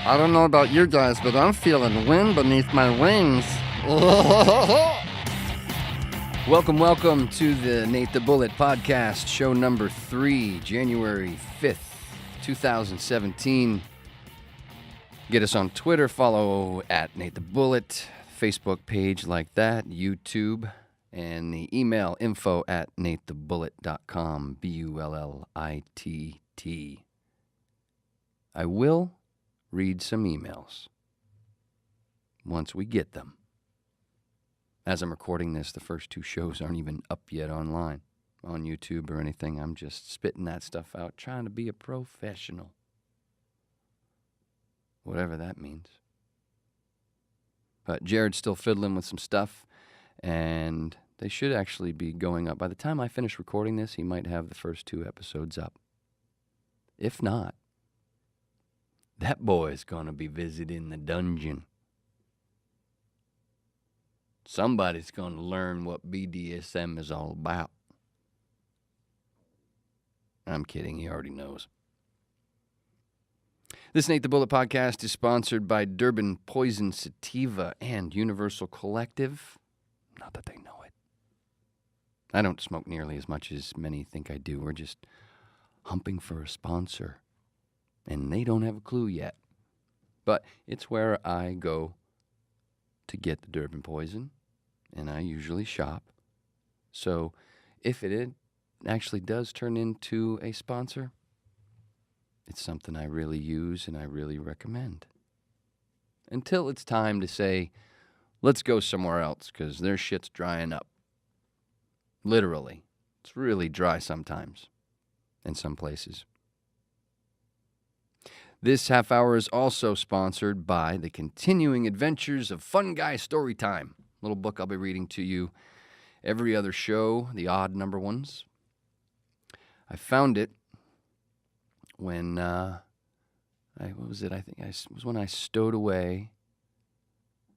I don't know about you guys, but I'm feeling wind beneath my wings. Welcome to the Nate the Bullet podcast, show number 3, January 5th, 2017. Get us on Twitter, follow at Nate the Bullet, Facebook page like that, YouTube, and the email info@natethebullet.com, BULLITT. I will read some emails once we get them. As I'm recording this, the first 2 shows aren't even up yet online, on YouTube or anything. I'm just spitting that stuff out, trying to be a professional. Whatever that means. But Jared's still fiddling with some stuff, and they should actually be going up. By the time I finish recording this, he might have the first 2 episodes up. If not, that boy's going to be visiting the dungeon. Somebody's going to learn what BDSM is all about. I'm kidding, he already knows. This Nate the Bullet podcast is sponsored by Durban Poison Sativa and Universal Collective. Not that they know it. I don't smoke nearly as much as many think I do. We're just humping for a sponsor. And they don't have a clue yet. But it's where I go to get the Durban Poison, and I usually shop. So if it actually does turn into a sponsor, it's something I really use and I really recommend. Until it's time to say, let's go somewhere else, because their shit's drying up. Literally. It's really dry sometimes in some places. This half hour is also sponsored by The Continuing Adventures of Fun Guy Storytime, a little book I'll be reading to you every other show, the odd number ones. I found it when, I think it was when I stowed away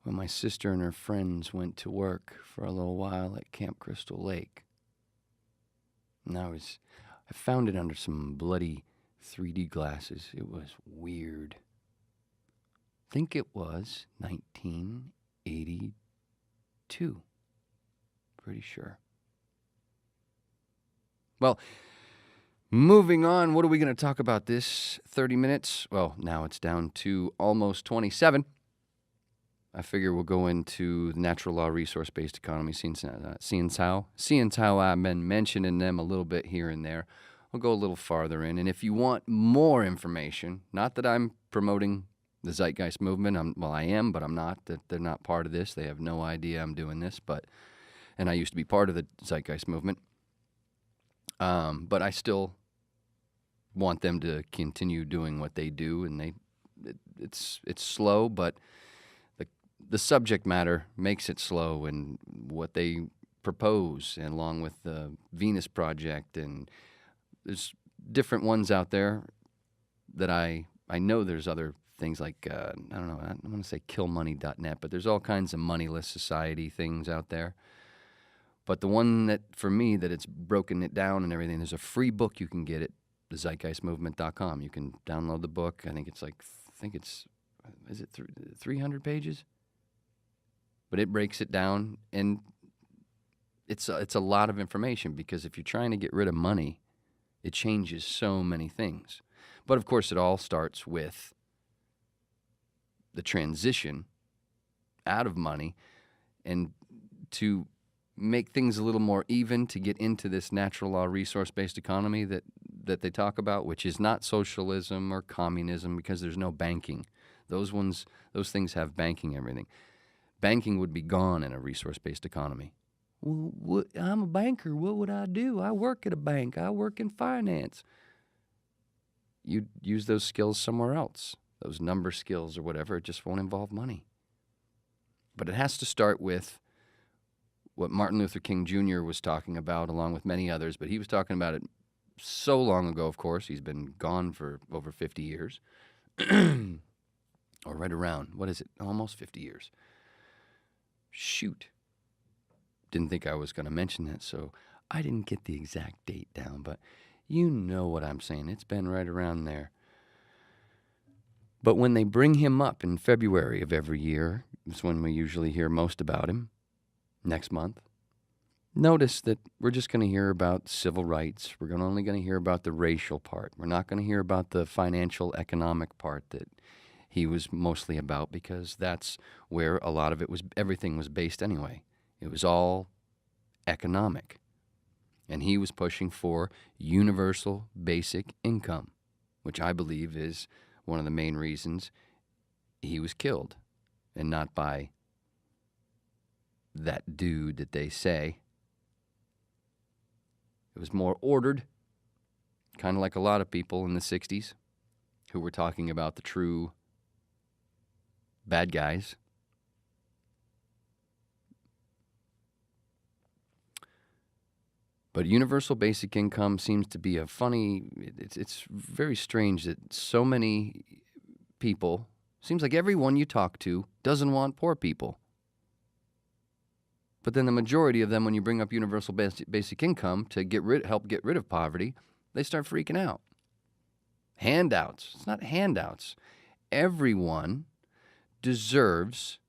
when my sister and her friends went to work for a little while at Camp Crystal Lake. And I found it under some bloody 3D glasses. It was weird. I think it was 1982. Pretty sure. Well, moving on, what are we going to talk about this 30 minutes? Well, now it's down to almost 27. I figure we'll go into the natural law resource-based economy, seeing how I've been mentioning them a little bit here and there. We'll go a little farther in. And if you want more information, not that I'm promoting the Zeitgeist movement. I am, but I'm not. They're not part of this. They have no idea I'm doing this. And I used to be part of the Zeitgeist movement. But I still want them to continue doing what they do. And it's slow, but the subject matter makes it slow. And what they propose, and along with the Venus Project, and there's different ones out there that I know there's other things like, I don't know, I want to say killmoney.net, but there's all kinds of moneyless society things out there. But the one that, for me, that it's broken it down and everything, there's a free book you can get at thezeitgeistmovement.com. You can download the book. I think it's 300 pages? But it breaks it down, and it's a lot of information, because if you're trying to get rid of money, it changes so many things. But, of course, it all starts with the transition out of money, and to make things a little more even, to get into this natural law resource-based economy that they talk about, which is not socialism or communism, because there's no banking. Those things have banking, everything. Banking would be gone in a resource-based economy. Well, I'm a banker. What would I do? I work at a bank. I work in finance. You use those skills somewhere else, those number skills or whatever. It just won't involve money. But it has to start with what Martin Luther King Jr. was talking about, along with many others. But he was talking about it so long ago, of course. He's been gone for over 50 years. Or right around, almost 50 years. Shoot. Didn't think I was going to mention that, so I didn't get the exact date down, but you know what I'm saying. It's been right around there. But when they bring him up in February of every year, it's when we usually hear most about him, next month, notice that we're just going to hear about civil rights. We're only going to hear about the racial part. We're not going to hear about the financial, economic part that he was mostly about, because that's where a lot of it was, everything was based anyway. It was all economic. And he was pushing for universal basic income, which I believe is one of the main reasons he was killed, and not by that dude that they say. It was more ordered, kind of like a lot of people in the 60s who were talking about the true bad guys. But universal basic income seems to be a funny, it's very strange that so many people, seems like everyone you talk to doesn't want poor people. But then the majority of them, when you bring up universal basic income to help get rid of poverty, they start freaking out. Handouts. It's not handouts. Everyone deserves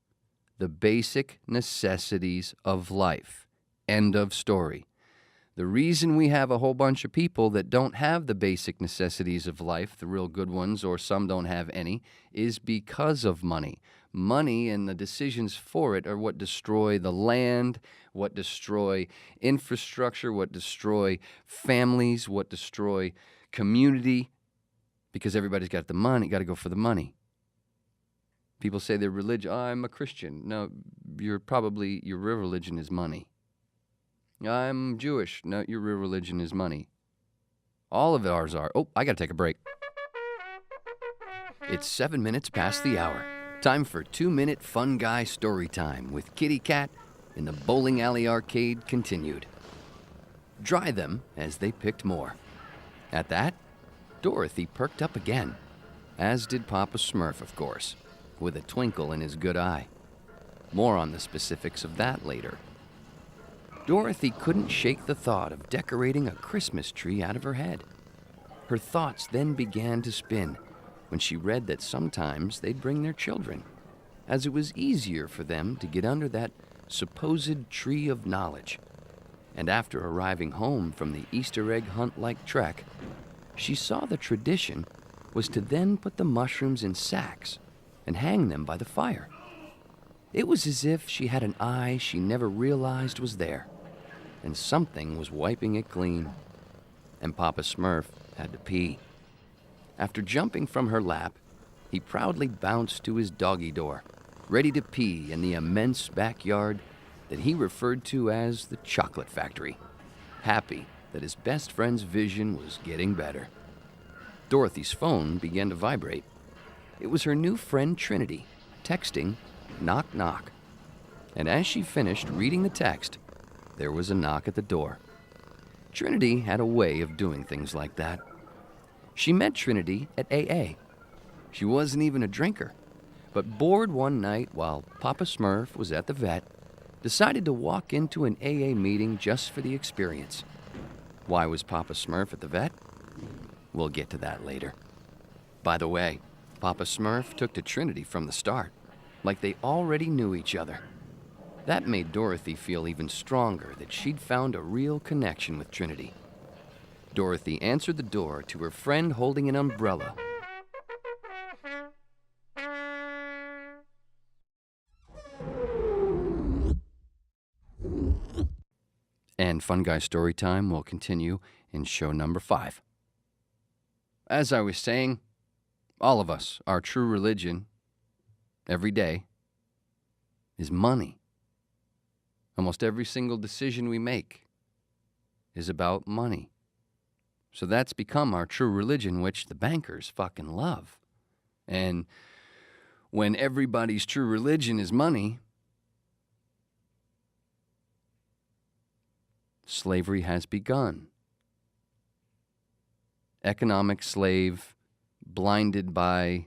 the basic necessities of life. End of story. The reason we have a whole bunch of people that don't have the basic necessities of life, the real good ones, or some don't have any, is because of money. Money and the decisions for it are what destroy the land, what destroy infrastructure, what destroy families, what destroy community, because everybody's got the money, got to go for the money. People say they're religious. Oh, I'm a Christian. No, your real religion is money. I'm Jewish. No, your real religion is money. All of ours are. Oh, I got to take a break. It's 7 minutes past the hour. Time for 2-minute fun guy story time with Kitty Cat in the bowling alley arcade continued. Dry them as they picked more. At that, Dorothy perked up again, as did Papa Smurf, of course, with a twinkle in his good eye. More on the specifics of that later. Dorothy couldn't shake the thought of decorating a Christmas tree out of her head. Her thoughts then began to spin when she read that sometimes they'd bring their children, as it was easier for them to get under that supposed tree of knowledge. And after arriving home from the Easter egg hunt-like trek, she saw the tradition was to then put the mushrooms in sacks and hang them by the fire. It was as if she had an eye she never realized was there, and something was wiping it clean. And Papa Smurf had to pee. After jumping from her lap, he proudly bounced to his doggy door, ready to pee in the immense backyard that he referred to as the Chocolate Factory, happy that his best friend's vision was getting better. Dorothy's phone began to vibrate. It was her new friend Trinity, texting, "Knock, knock." And as she finished reading the text, there was a knock at the door. Trinity had a way of doing things like that. She met Trinity at AA. She wasn't even a drinker, but bored one night while Papa Smurf was at the vet, decided to walk into an AA meeting just for the experience. Why was Papa Smurf at the vet? We'll get to that later. By the way, Papa Smurf took to Trinity from the start, like they already knew each other. That made Dorothy feel even stronger that she'd found a real connection with Trinity. Dorothy answered the door to her friend holding an umbrella. And Fun Guy Storytime will continue in show number 5. As I was saying, all of us, our true religion, every day, is money. Almost every single decision we make is about money. So that's become our true religion, which the bankers fucking love. And when everybody's true religion is money, slavery has begun. Economic slave, blinded by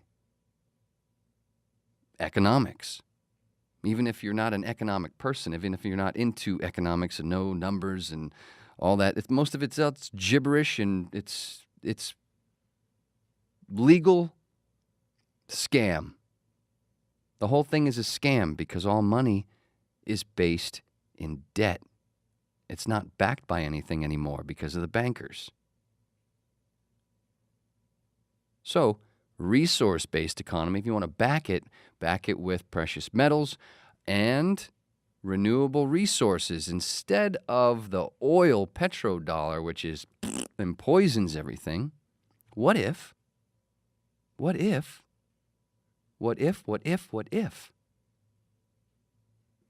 economics. Even if you're not an economic person, even if you're not into economics and know numbers and all that, most of it's gibberish, and it's legal Scam. The whole thing is a scam because all money is based in debt. It's not backed by anything anymore because of the bankers. So, resource-based economy, if you want to back it with precious metals and renewable resources instead of the oil petrodollar, which is and poisons everything. What if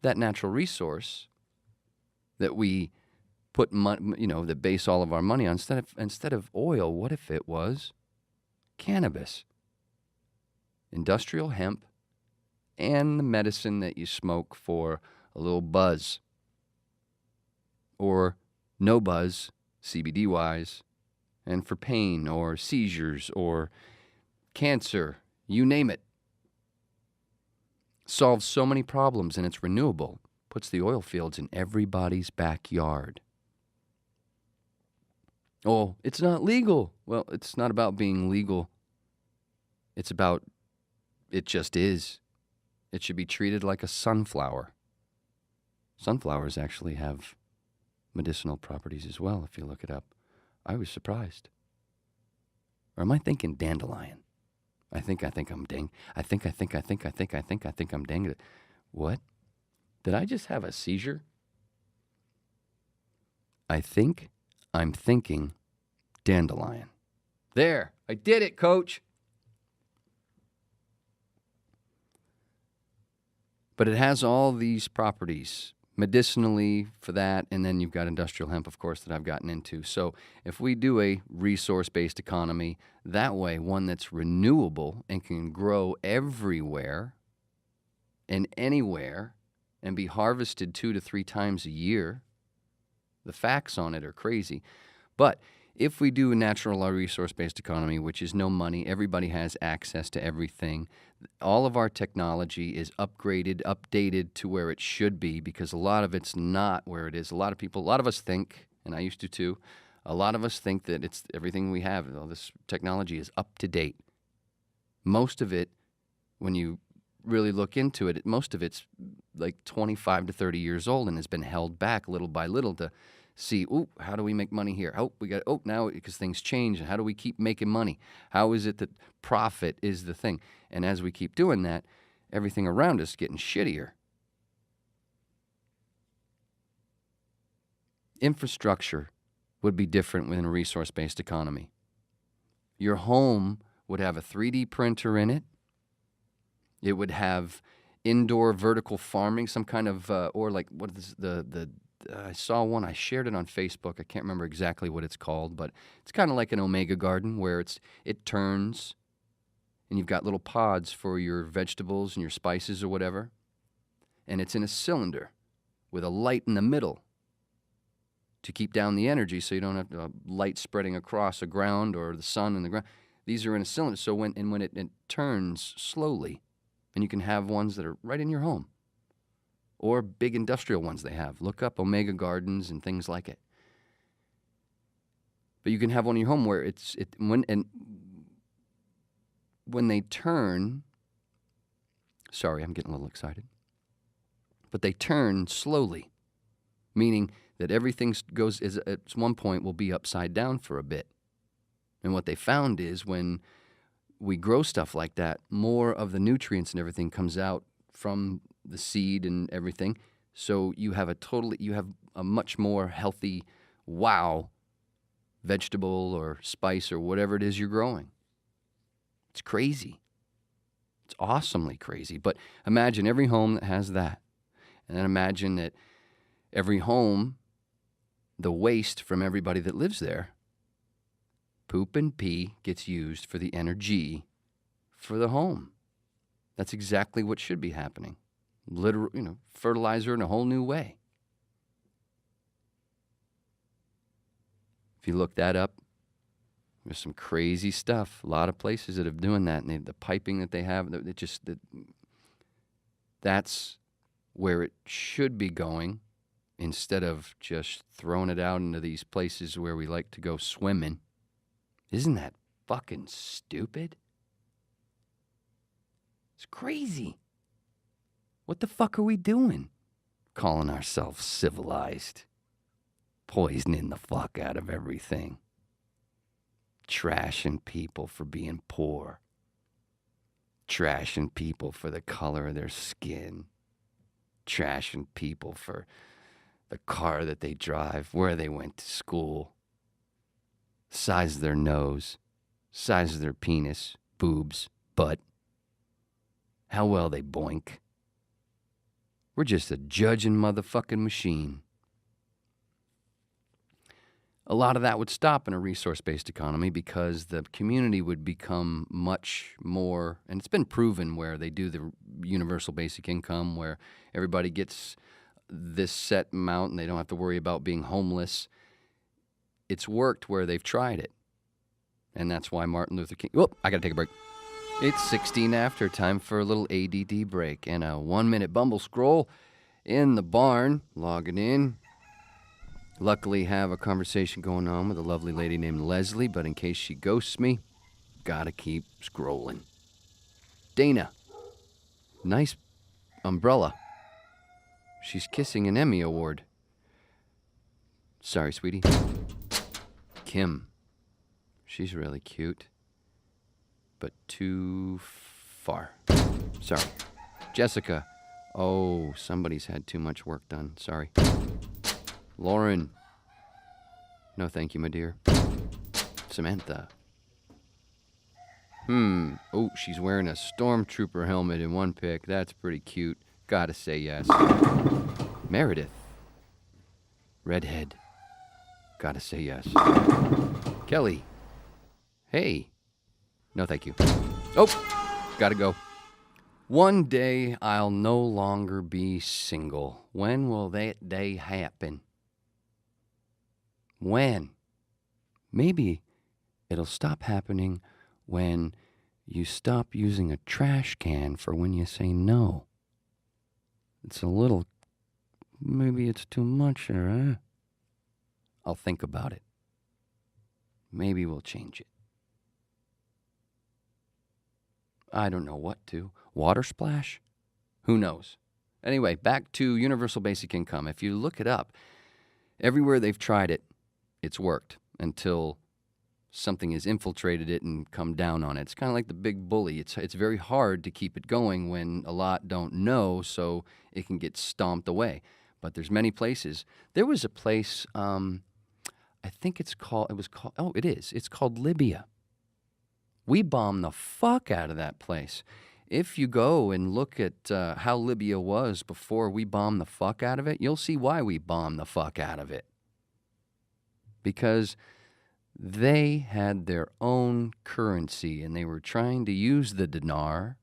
that natural resource that we put that base all of our money on, instead of oil, what if it was cannabis, industrial hemp, and the medicine that you smoke for a little buzz or no buzz, CBD wise, and for pain or seizures or cancer, you name it. Solves so many problems, and it's renewable. Puts the oil fields in everybody's backyard. Oh, it's not legal. Well, it's not about being legal. It's about it just is. It should be treated like a sunflower. Sunflowers actually have medicinal properties as well, if you look it up. I was surprised. Or am I thinking dandelion? I think I'm dang. I think I'm dang. What? Did I just have a seizure? I think I'm thinking dandelion. There, I did it, coach. But it has all these properties medicinally for that, and then you've got industrial hemp, of course, that I've gotten into. So if we do a resource-based economy, that way, one that's renewable and can grow everywhere and anywhere and be harvested 2 to 3 times a year, the facts on it are crazy. But if we do a natural resource-based economy, which is no money, everybody has access to everything, all of our technology is upgraded, updated to where it should be, because a lot of it's not where it is. A lot of us think, and I used to too, a lot of us think that it's everything we have, all this technology is up to date. Most of it, when you really look into it, most of it's like 25 to 30 years old and has been held back little by little to see, how do we make money here? Now because things change, and how do we keep making money? How is it that profit is the thing? And as we keep doing that, everything around us is getting shittier. Infrastructure would be different within a resource-based economy. Your home would have a 3D printer in it. It would have indoor vertical farming, some kind of, or like, what is I saw one, I shared it on Facebook. I can't remember exactly what it's called, but it's kind of like an Omega garden where it turns and you've got little pods for your vegetables and your spices or whatever. And it's in a cylinder with a light in the middle to keep down the energy so you don't have light spreading across the ground or the sun and the ground. These are in a cylinder, so when it turns slowly, and you can have ones that are right in your home. Or big industrial ones they have. Look up Omega Gardens and things like it. But you can have one in your home where when they turn, sorry, I'm getting a little excited, but they turn slowly, meaning that everything goes, at one point, will be upside down for a bit. And what they found is when we grow stuff like that, more of the nutrients and everything comes out from the seed and everything. So you have a much more healthy, vegetable or spice or whatever it is you're growing. It's crazy. It's awesomely crazy. But imagine every home that has that. And then imagine that every home, the waste from everybody that lives there, poop and pee gets used for the energy for the home. That's exactly what should be happening. Fertilizer in a whole new way. If you look that up, there's some crazy stuff. A lot of places that are doing that, and the piping that they have, that's where it should be going, instead of just throwing it out into these places where we like to go swimming. Isn't that fucking stupid? It's crazy. What the fuck are we doing? Calling ourselves civilized. Poisoning the fuck out of everything. Trashing people for being poor. Trashing people for the color of their skin. Trashing people for the car that they drive, where they went to school. Size of their nose. Size of their penis. Boobs. Butt. How well they boink. We're just a judging motherfucking machine. A lot of that would stop in a resource-based economy because the community would become much more, and it's been proven where they do the universal basic income, where everybody gets this set amount and they don't have to worry about being homeless. It's worked where they've tried it. And that's why Martin Luther King... Oh, I got to take a break. It's 16 after, time for a little ADD break and a 1-minute Bumble Scroll in the barn, logging in. Luckily have a conversation going on with a lovely lady named Leslie, but in case she ghosts me, gotta keep scrolling. Dana, nice umbrella. She's kissing an Emmy Award. Sorry, sweetie. Kim, she's really cute. But too far. Sorry. Jessica. Oh, somebody's had too much work done. Sorry. Lauren. No, thank you, my dear. Samantha. Oh, she's wearing a stormtrooper helmet in one pic. That's pretty cute. Gotta say yes. Meredith. Redhead. Gotta say yes. Kelly. Hey. No, thank you. Oh, gotta go. One day I'll no longer be single. When will that day happen? When? Maybe it'll stop happening when you stop using a trash can for when you say no. It's a little, maybe it's too much, huh? I'll think about it. Maybe we'll change it. I don't know what to. Water splash? Who knows? Anyway, back to universal basic income. If you look it up, everywhere they've tried it, it's worked until something has infiltrated it and come down on it. It's kind of like the big bully. It's very hard to keep it going when a lot don't know, so it can get stomped away. But there's many places. There was a place, I think it's called Libya. We bombed the fuck out of that place. If you go and look at how Libya was before we bombed the fuck out of it, you'll see why we bombed the fuck out of it. Because they had their own currency and they were trying to use the dinar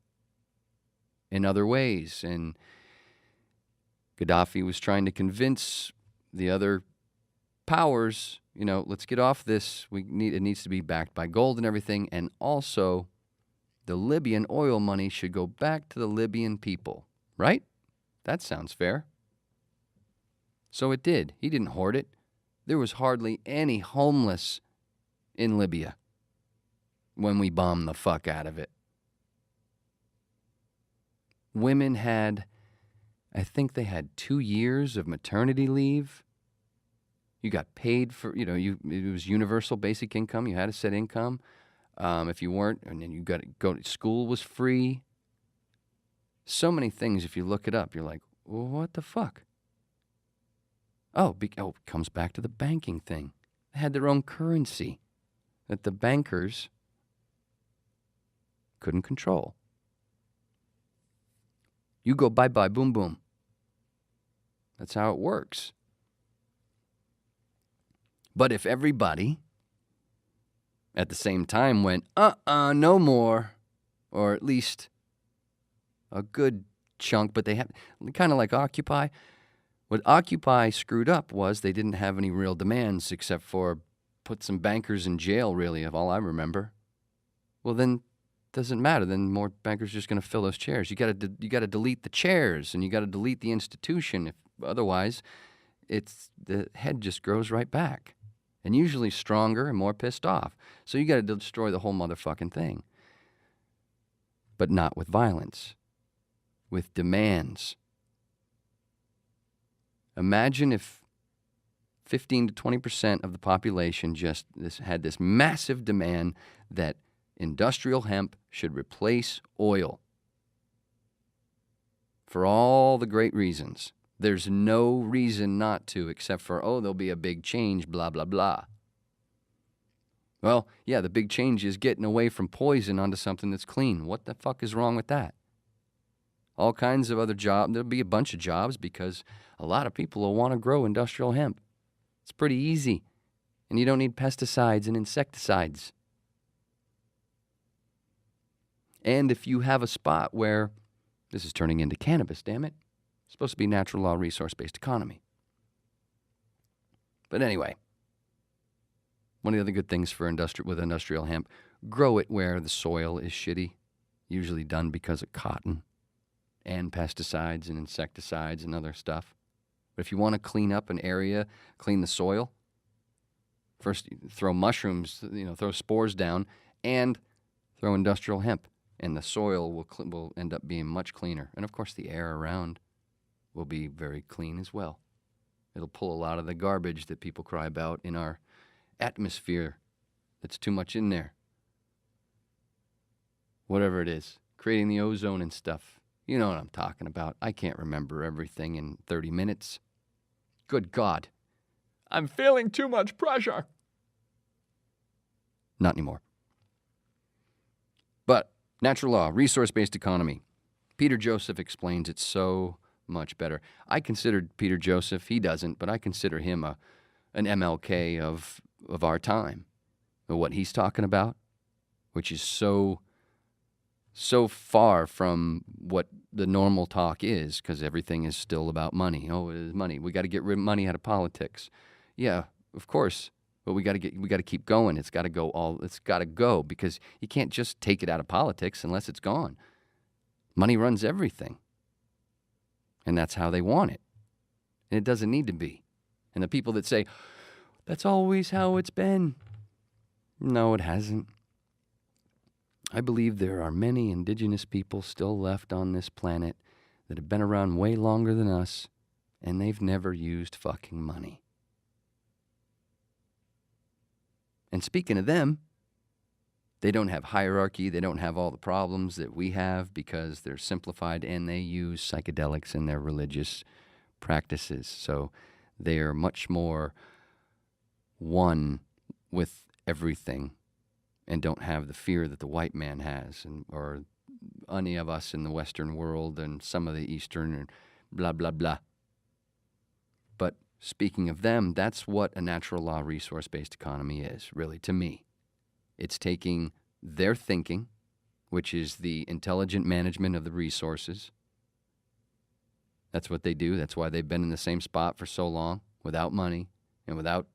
in other ways. And Gaddafi was trying to convince the other powers, let's get off this. It needs to be backed by gold and everything. And also, the Libyan oil money should go back to the Libyan people, right? That sounds fair. So it did. He didn't hoard it. There was hardly any homeless in Libya when we bombed the fuck out of it. Women had, I think they had 2 years of maternity leave. You got paid for, it was universal basic income. You had a set income. If you weren't, and then you got to go to school was free. So many things, if you look it up, you're like, well, what the fuck? It comes back to the banking thing. They had their own currency that the bankers couldn't control. You go bye-bye, boom, boom. That's how it works. But if everybody at the same time went, no more, or at least a good chunk, but they had kind of like Occupy. What Occupy screwed up was they didn't have any real demands except for put some bankers in jail, really, of all I remember. Well, then doesn't matter. Then more bankers are just going to fill those chairs. You got to delete the chairs and you got to delete the institution. If otherwise, the head just grows right back, and usually stronger and more pissed off. So you got to destroy the whole motherfucking thing. but not with violence, with demands. Imagine if 15 to 20% of the population had this massive demand that industrial hemp should replace oil. For all the great reasons. There's no reason not to, except for, there'll be a big change, blah, blah, blah. Well, yeah, the big change is getting away from poison onto something that's clean. What the fuck is wrong with that? All kinds of other jobs. There'll be a bunch of jobs because a lot of people will want to grow industrial hemp. It's pretty easy. And you don't need pesticides and insecticides. And if you have a spot where this is turning into cannabis, damn it. It's supposed to be natural law, resource-based economy. But anyway, one of the other good things for industrial hemp, grow it where the soil is shitty, usually done because of cotton and pesticides and insecticides and other stuff. But if you want to clean up an area, clean the soil, first throw mushrooms, throw spores down, and throw industrial hemp. And the soil will end up being much cleaner. And, of course, the air around will be very clean as well. It'll pull a lot of the garbage that people cry about in our atmosphere that's too much in there. Whatever it is, creating the ozone and stuff. You know what I'm talking about. I can't remember everything in 30 minutes. Good God. I'm feeling too much pressure. Not anymore. But natural law, resource-based economy. Peter Joseph explains it so much better. I considered Peter Joseph, he doesn't, but I consider him an MLK of our time. What he's talking about, which is so far from what the normal talk is, because everything is still about money. Oh, it is money. We got to get money out of politics. Yeah, of course. But we got to keep going. It's got to go because you can't just take it out of politics unless it's gone. Money runs everything. And that's how they want it. And it doesn't need to be. And the people that say, that's always how it's been. No, it hasn't. I believe there are many indigenous people still left on this planet that have been around way longer than us, and they've never used fucking money. And speaking of them, they don't have hierarchy. They don't have all the problems that we have because they're simplified and they use psychedelics in their religious practices. So they are much more one with everything and don't have the fear that the white man has or any of us in the Western world and some of the Eastern and blah, blah, blah. But speaking of them, that's what a natural law resource-based economy is, really, to me. It's taking their thinking, which is the intelligent management of the resources. That's what they do. That's why they've been in the same spot for so long, without money and without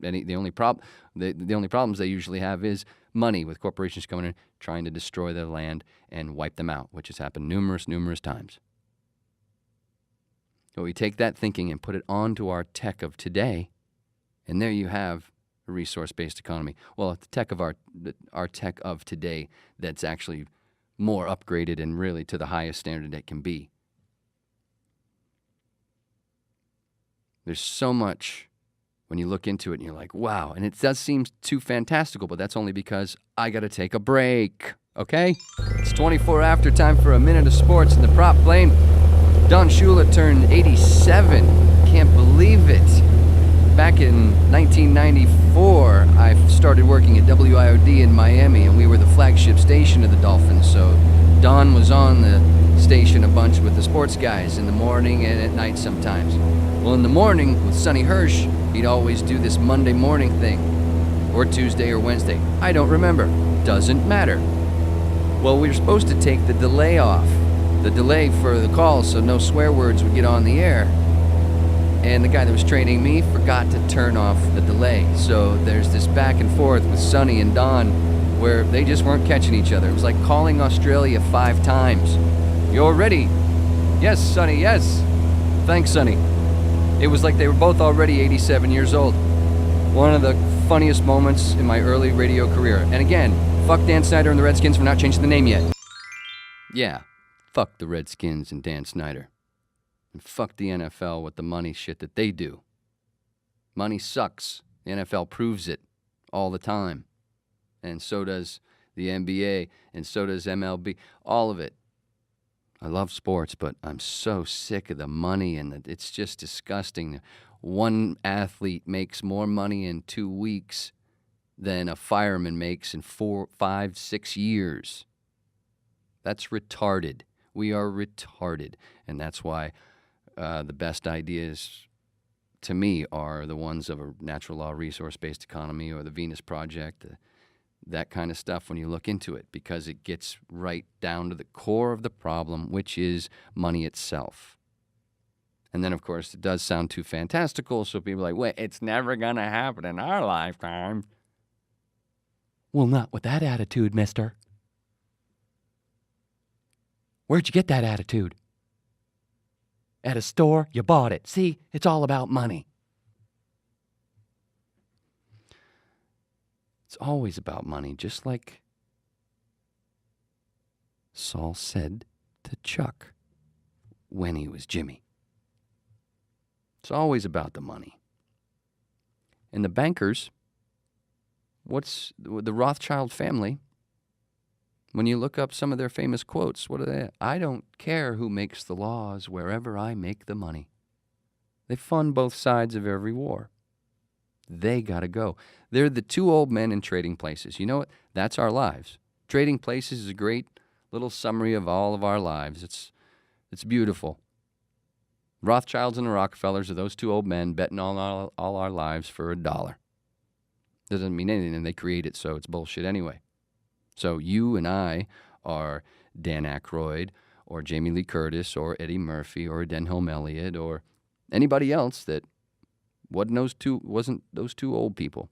any. The only problems they usually have is money, with corporations coming in trying to destroy their land and wipe them out, which has happened numerous times. So we take that thinking and put it onto our tech of today, and there you have a resource-based economy. Well, the tech of our tech of today that's actually more upgraded and really to the highest standard it can be. There's so much when you look into it and you're like, wow. And it does seem too fantastical, but that's only because I got to take a break, okay? It's 24 after, time for a minute of sports in the prop plane. Don Shula turned 87. Can't believe it. Back in 1994, I started working at WIOD in Miami, and we were the flagship station of the Dolphins. So Don was on the station a bunch with the sports guys in the morning and at night sometimes. Well, in the morning with Sonny Hirsch, he'd always do this Monday morning thing, or Tuesday or Wednesday. I don't remember. Doesn't matter. Well, we were supposed to take the delay off, the delay for the calls so no swear words would get on the air. And the guy that was training me forgot to turn off the delay. So there's this back and forth with Sonny and Don where they just weren't catching each other. It was like calling Australia 5 times. You're ready. Yes, Sonny, yes. Thanks, Sonny. It was like they were both already 87 years old. One of the funniest moments in my early radio career. And again, fuck Dan Snyder and the Redskins for not changing the name yet. Yeah, fuck the Redskins and Dan Snyder. And fuck the NFL with the money shit that they do. Money sucks. The NFL proves it all the time. And so does the NBA, and so does MLB. All of it. I love sports, but I'm so sick of the money, and it's just disgusting. One athlete makes more money in 2 weeks than a fireman makes in 4, 5, 6 years. That's retarded. We are retarded. And that's why the best ideas to me are the ones of a natural law resource-based economy or the Venus Project, that kind of stuff when you look into it, because it gets right down to the core of the problem, which is money itself. And then, of course, it does sound too fantastical, so people are like, wait, it's never going to happen in our lifetime. Well, not with that attitude, mister. Where'd you get that attitude? At a store, you bought it. See, it's all about money. It's always about money, just like Saul said to Chuck when he was Jimmy. It's always about the money. And the bankers, what's the Rothschild family, when you look up some of their famous quotes, what are they? I don't care who makes the laws wherever I make the money. They fund both sides of every war. They got to go. They're the two old men in trading places. You know what? That's our lives. Trading places is a great little summary of all of our lives. It's beautiful. Rothschilds and the Rockefellers are those two old men betting all our lives for $1. Doesn't mean anything, and they create it, so it's bullshit anyway. So you and I are Dan Aykroyd or Jamie Lee Curtis or Eddie Murphy or Denholm Elliott or anybody else that wasn't those two old people.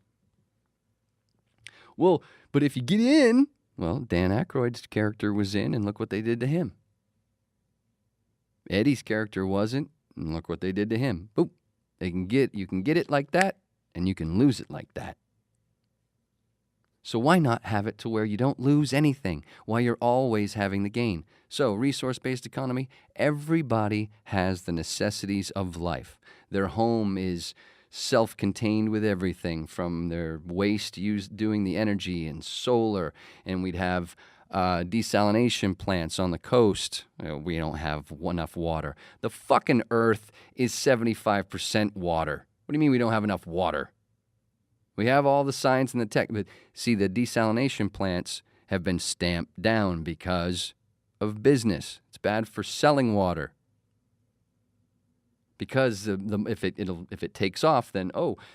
Well, but if you get in, well, Dan Aykroyd's character was in, and look what they did to him. Eddie's character wasn't, and look what they did to him. Boop. You can get it like that, and you can lose it like that. So why not have it to where you don't lose anything, while you're always having the gain? So resource-based economy, everybody has the necessities of life. Their home is self-contained with everything from their waste used doing the energy and solar, and we'd have desalination plants on the coast. We don't have enough water. The fucking earth is 75% water. What do you mean we don't have enough water? We have all the science and the tech, but see, the desalination plants have been stamped down because of business. It's bad for selling water. Because if it takes off, then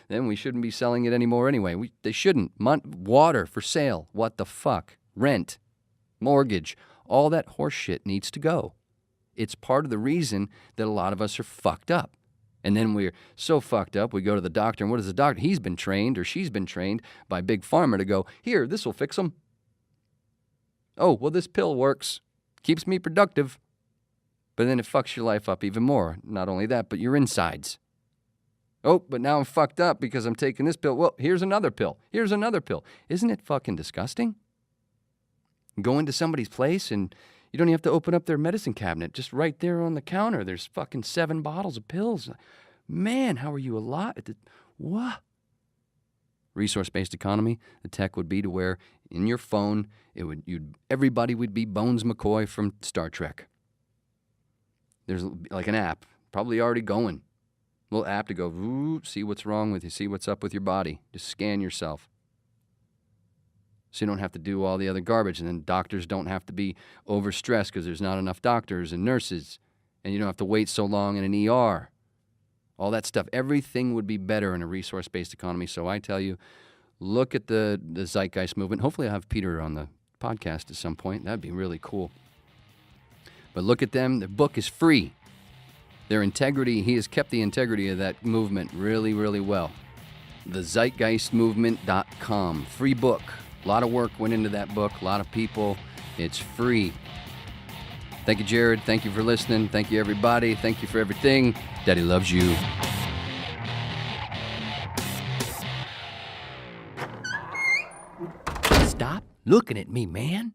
we shouldn't be selling it anymore anyway. They shouldn't. Water for sale. What the fuck? Rent, mortgage, all that horse shit needs to go. It's part of the reason that a lot of us are fucked up. And then we're so fucked up, we go to the doctor, and what does the doctor? He's been trained, or she's been trained by Big Pharma to go, here, this will fix them. Oh, well, this pill works. Keeps me productive. But then it fucks your life up even more. Not only that, but your insides. Oh, but now I'm fucked up because I'm taking this pill. Well, here's another pill. Here's another pill. Isn't it fucking disgusting? Go into somebody's place and you don't even have to open up their medicine cabinet. Just right there on the counter, there's fucking 7 bottles of pills. Man, how are you alive? What? Resource-based economy, the tech would be to where in your phone, everybody would be Bones McCoy from Star Trek. There's like an app, probably already going. A little app to go, see what's wrong with you, see what's up with your body. Just scan yourself. So you don't have to do all the other garbage. And then doctors don't have to be overstressed because there's not enough doctors and nurses. And you don't have to wait so long in an ER. All that stuff. Everything would be better in a resource-based economy. So I tell you, look at the Zeitgeist movement. Hopefully I'll have Peter on the podcast at some point. That'd be really cool. But look at them. The book is free. Their integrity, he has kept the integrity of that movement really, really well. TheZeitgeistMovement.com. Free book. A lot of work went into that book. A lot of people. It's free. Thank you, Jared. Thank you for listening. Thank you, everybody. Thank you for everything. Daddy loves you. Stop looking at me, man.